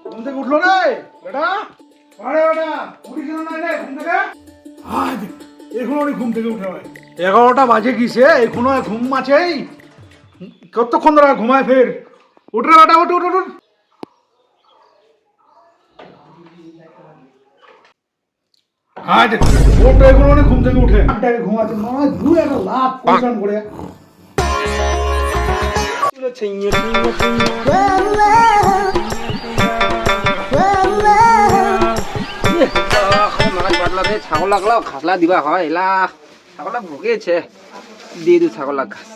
ঘুম থেকে উঠলো রে বেটা? আরে বেটা উঠিছিল না রে ঘুম থেকে? আজ এখনো ঘুম থেকে উঠে হয় 11টা বাজে গিয়েছে এখনো ঘুম আছেই। কতক্ষণ ধরে ঘুমায় ফের? উঠ রে বেটা উঠ উঠ উঠ। আজ ওটা এখনো ঘুম থেকে উঠে ঘুমাচ্ছে নয় দু একটা লাভ পয়সা করে ছাগল লাগলাও খাসলা দিবা হয় এলা ছাগলা ভুগেছে দিয়ে দু ছাগল ঘাস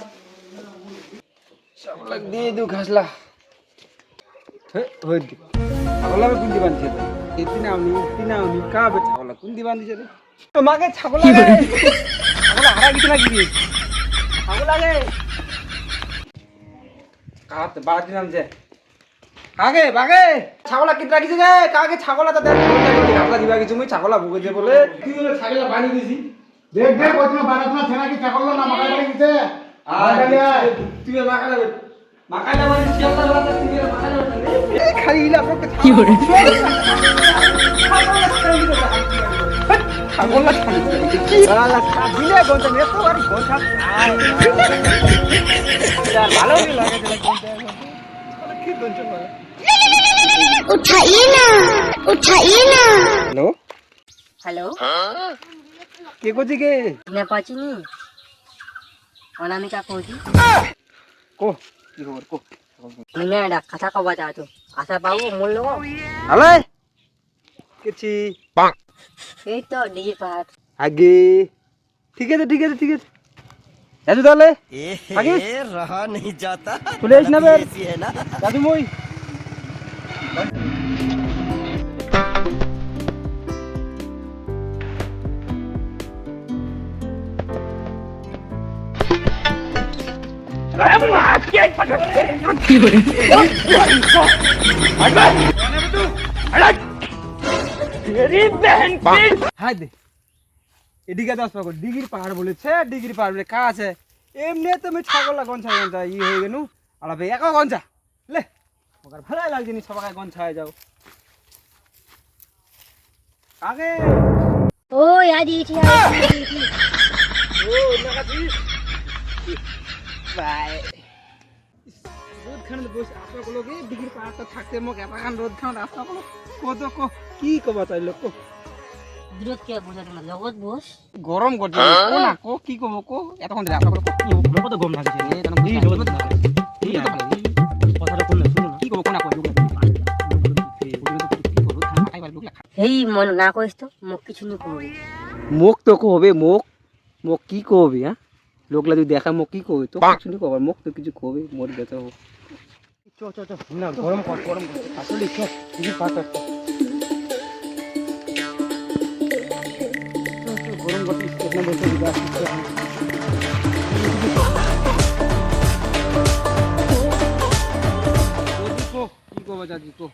ছাগল দিয়ে দু ঘাসলা ছাগল কুন্দি বাঁধছে এদিন আউনি কাবে ছাগল কুন্দি বাঁধিছে রে মাকে ছাগল লাগে ছাগল হারা গেছে নাকি ছাগল লাগে কাতে বাড়ি নাম যে কাগে বাগে ছাগলা কিত রাখিছে গে কাগে ছাগলা তা ঘাসলা দিবা কিছু মুই ছাগলা ভুগেছে বলে তুই বলে ছাগলা বানি দিছি দেখ দেখ ওইখানে বারাতনা থেনা কি ছাগল না মাকা করে গেছে তুই মাকাইলা মানে শিয়ালটা বলাতে তুই মাকাইলা খালি ইলা পড়তে কি করে ছাগলা খালি কি আলা দিলে গন্তা এত বাড়ি গন্তা ভালো লাগে গন্তা কি গন্তা বলে उठाइए ना। हेलो हेलो के कोची के मैं पाचिनी অনামিকা কইছি को কি খবর को তুমি একটা কথা কবা চাও আশা পাবো মূল লোক হ্যালো কিছু এই তো ডিজি পাহাড় আগে ঠিক আছে যাবি তাহলে আগে रहा नहीं जाता চলে আসিস না বের যাবি মই হাই দে এদিকে দশ পাগল ডিগির পাহাড় বলেছে ডিগির পাহাড় বলে কা আছে এমনি তুমি ছাগলা গঞ্ছা ই হয়ে গেল আর একা গঞ্ছা লে ওকার ভালোই লাগছে নি সবাই গঞ্ছা হয়ে যাও আগে ও আদি ইটি ও নাকাছিস বাই রোদ খান বসে আসা গুলো কি ডিগির পাহাড়টা থাকতে মোক এপাখান রোদ খান রাস্তা গুলো কত কি কবা চাই লোক বিরোধ কে বুঝা না জগৎ বস গরম করছে কো না কো কি কব কো এতক্ষণ ধরে আপনার লোক তো গরম লাগছে জানো এই জগৎ এই কথাটা কোন শুনো না কি কব কোনা কই লোক এই মন না কইস তো মুখ কিছু নি কই মুখ তো কবে মুখ কি কবে হ্যাঁ লোকলা যদি দেখা মুখ কি কবে তো কিছু নি কবার মুখ তো কিছু কবে মোর বেতা হোক চ না গরম কর আসলে চ কিছু পাতা গরম করতে কিতনা বলতে দিবা কি কবা জাজি কো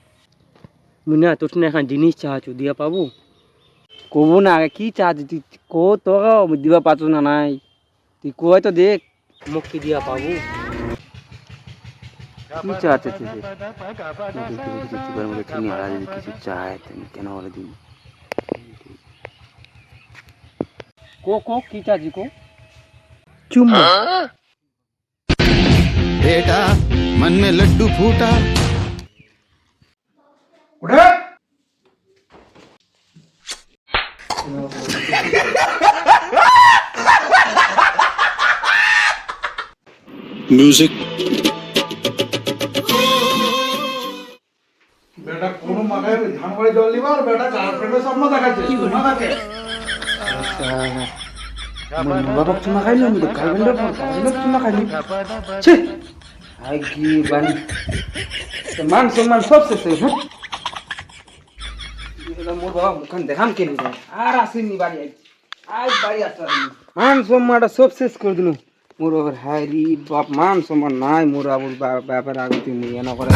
মুনা তোর না এখন জিনিস চাচ্ছ দিয়া পাবো কব না আগে কি চাচ্ছ তুই কো তো দিবা পাচ্ছ না নাই তুই কই তো দেখ মুখ কি দিয়া পাবো কি চাচ্ছে তুই চিনি হারা যদি কিছু চায় তুমি কেন বলে দিন को की चाची को चुम्मा बेटा मन में लड्डू फूटा उठे म्यूजिक বেটা কোন মাগায় ধান করে জল দিবা আর বেটা গার্লফ্রেন্ডের স্বপ্ন দেখাচ্ছে না থাকে बाबा चुमा खाई लो मुझे गार्लफ्रेंड चुमा खाई छे आई की बानी मान सम्मान सब से सही है ये मोर बाबा मुखन देखाम के नहीं आर आसिनी बाड़ी आज बाड़ी आसा मान सम्मान सब शेष कर दिनु मोर ओवर हाईली बाप मान सम्मान नाय मोर आबुल बापर आगति मुई एना करे